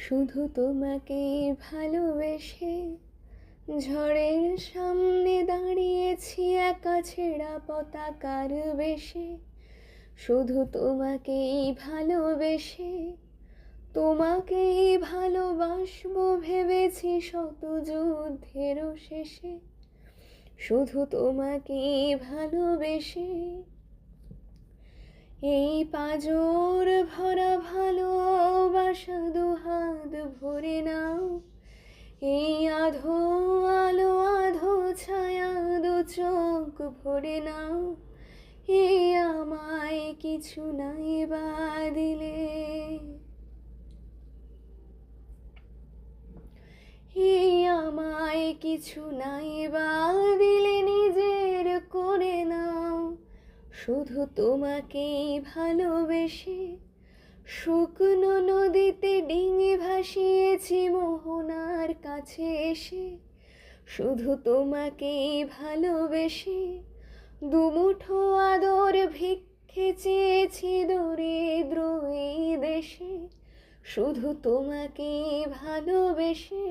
শুধু তোমাকে ভালোবেসে ঝড়ের সামনে দাঁড়িয়েছি একা ছেঁড়া পতাকার বেশে। শুধু তোমাকেই ভালোবেসে তোমাকেই ভালোবাসবো ভেবেছি শত যুদ্ধেরও শেষে। শুধু তোমাকেই ভালোবেসে এই পাঁজর ভরা ভালোবাসা দুহাত ভরে নাও। এই আধো আলো আধো ছায়া দু চোখ ভরে নাও। এই আমায় কিছু নাই বা দিলে, এই আমায় কিছু নাই বা দিলে নিজের করে নাও। শুধু তোমাকেই ভালোবেসে শুকনো নদীতে ডিঙি ভাসিয়েছি মোহনার কাছে এসে। শুধু তোমাকেই ভালোবেসে দুমুঠো আদর ভিক্ষে চেয়েছি দরিদ্র এই দেশে। শুধু তোমাকেই ভালোবেসে